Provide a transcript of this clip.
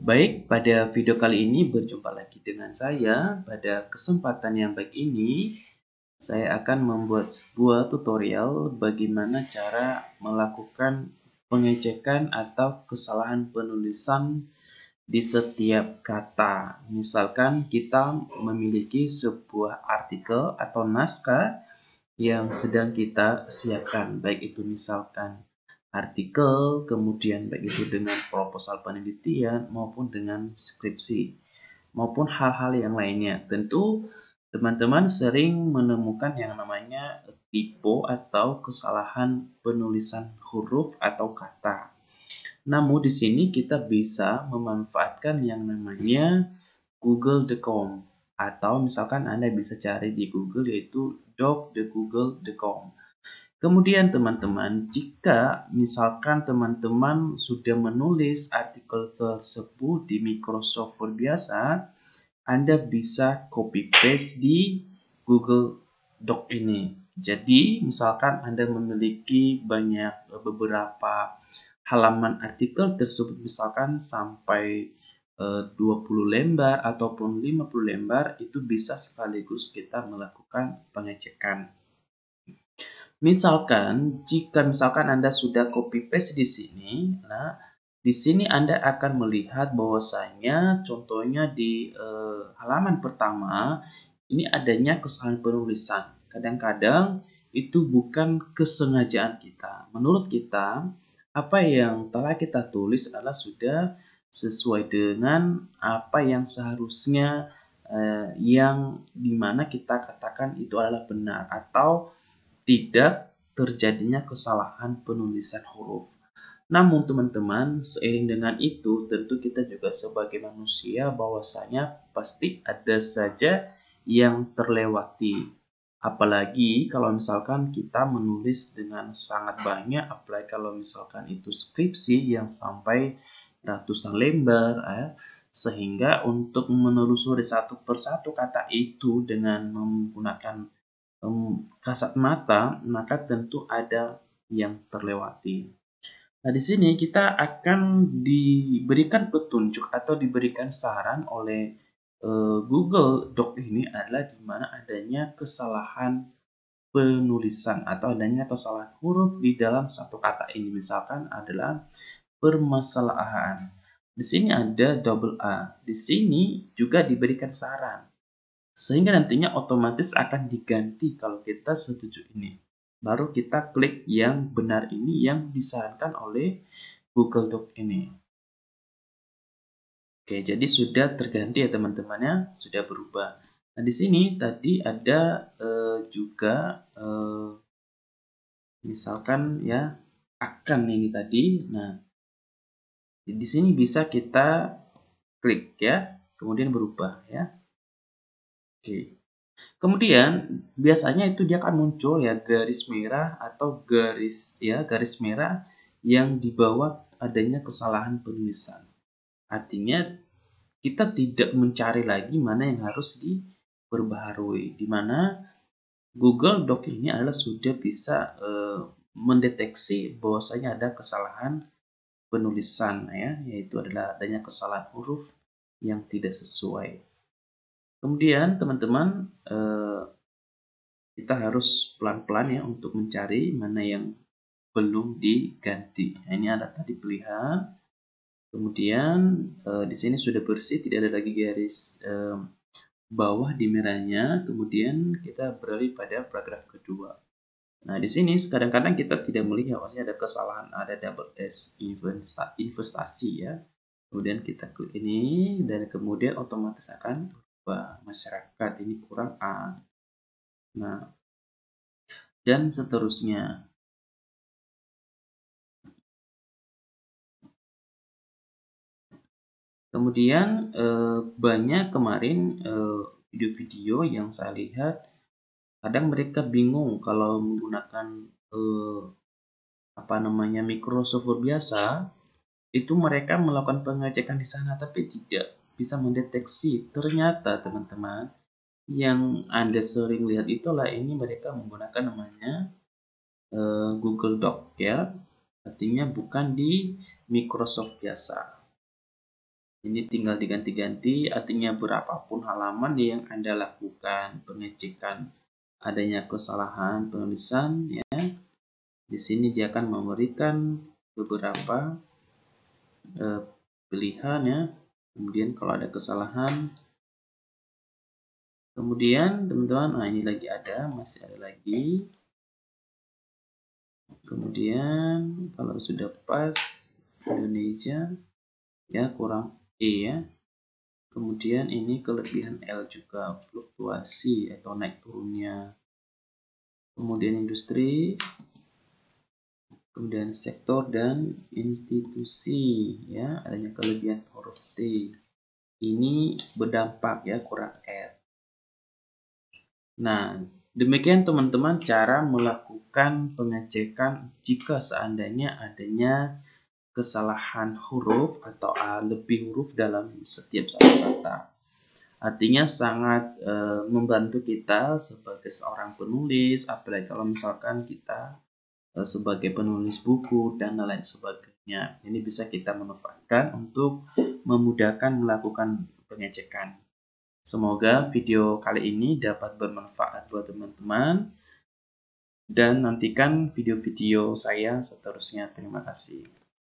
Baik, pada video kali ini berjumpa lagi dengan saya. Pada kesempatan yang baik ini, saya akan membuat sebuah tutorial bagaimana cara melakukan pengecekan atau kesalahan penulisan di setiap kata. Misalkan kita memiliki sebuah artikel atau naskah yang sedang kita siapkan, baik itu misalkan artikel, kemudian baik itu dengan proposal penelitian maupun dengan skripsi maupun hal-hal yang lainnya. Tentu teman-teman sering menemukan yang namanya typo atau kesalahan penulisan huruf atau kata. Namun di sini kita bisa memanfaatkan yang namanya Google Docom, atau misalkan Anda bisa cari di Google yaitu doc.google.com. Kemudian teman-teman, jika misalkan teman-teman sudah menulis artikel tersebut di Microsoft Word biasa, Anda bisa copy paste di Google Doc ini. Jadi, misalkan Anda memiliki beberapa halaman artikel tersebut, misalkan sampai 20 lembar ataupun 50 lembar, itu bisa sekaligus kita melakukan pengecekan. Jika Anda sudah copy paste di sini, nah di sini Anda akan melihat bahwasanya contohnya di halaman pertama ini adanya kesalahan penulisan. Kadang-kadang itu bukan kesengajaan kita. Menurut kita, apa yang telah kita tulis adalah sudah sesuai dengan apa yang seharusnya yang dimana kita katakan itu adalah benar atau tidak terjadinya kesalahan penulisan huruf. Namun teman-teman, seiring dengan itu tentu kita juga sebagai manusia bahwasanya pasti ada saja yang terlewati. Apalagi kalau misalkan kita menulis dengan sangat banyak, apalagi kalau misalkan itu skripsi yang sampai ratusan lembar, sehingga untuk menelusuri satu persatu kata itu dengan menggunakan kasat mata, maka tentu ada yang terlewati. Nah, di sini kita akan diberikan petunjuk atau diberikan saran oleh Google Doc ini adalah di mana adanya kesalahan penulisan atau adanya kesalahan huruf di dalam satu kata ini. Misalkan adalah permasalahan. Di sini ada double A. Di sini juga diberikan saran. Sehingga nantinya otomatis akan diganti kalau kita setuju ini. Baru kita klik yang benar ini yang disarankan oleh Google Doc ini. Oke, jadi sudah terganti ya teman-temannya, sudah berubah. Nah, di sini tadi ada juga misalkan ya akan ini tadi. Nah, di sini bisa kita klik ya, kemudian berubah ya. Oke. Kemudian biasanya itu dia akan muncul ya garis merah atau garis merah yang di bawah adanya kesalahan penulisan. Artinya kita tidak mencari lagi mana yang harus diperbaharui, di mana Google Doc ini adalah sudah bisa mendeteksi bahwasanya ada kesalahan penulisan ya, yaitu adalah adanya kesalahan huruf yang tidak sesuai. Kemudian teman-teman kita harus pelan-pelan ya untuk mencari mana yang belum diganti. Nah, ini ada tadi pilihan. Kemudian di sini sudah bersih, tidak ada lagi garis bawah di merahnya. Kemudian kita beralih pada paragraf kedua. Nah, di sini kadang-kadang kita tidak melihat maksudnya ada kesalahan, ada double S investasi ya. Kemudian kita klik ini dan kemudian otomatis akan berubah. Masyarakat ini kurang A. Nah, dan seterusnya. Kemudian banyak kemarin video-video yang saya lihat, kadang mereka bingung kalau menggunakan Microsoft Word biasa, itu mereka melakukan pengecekan di sana tapi tidak bisa mendeteksi. Ternyata teman-teman, yang Anda sering lihat itulah ini mereka menggunakan namanya Google Doc ya, artinya bukan di Microsoft biasa. Ini tinggal diganti-ganti, artinya berapapun halaman yang Anda lakukan pengecekan adanya kesalahan penulisan, ya. Di sini dia akan memberikan beberapa pilihan, ya. Kemudian kalau ada kesalahan, kemudian teman-teman, ini lagi ada, masih ada lagi. Kemudian kalau sudah pas Indonesia, ya kurang E, ya. Kemudian ini kelebihan L juga, fluktuasi atau naik turunnya. Kemudian industri, kemudian sektor dan institusi, ya, adanya kelebihan huruf T. Ini berdampak, ya, kurang R. Nah, demikian teman-teman cara melakukan pengecekan jika seandainya adanya kesalahan huruf atau lebih huruf dalam setiap satu kata. Artinya sangat membantu kita sebagai seorang penulis, apalagi kalau misalkan kita sebagai penulis buku dan lain sebagainya. Ini bisa kita manfaatkan untuk memudahkan melakukan pengecekan. Semoga video kali ini dapat bermanfaat buat teman-teman dan nantikan video-video saya seterusnya. Terima kasih.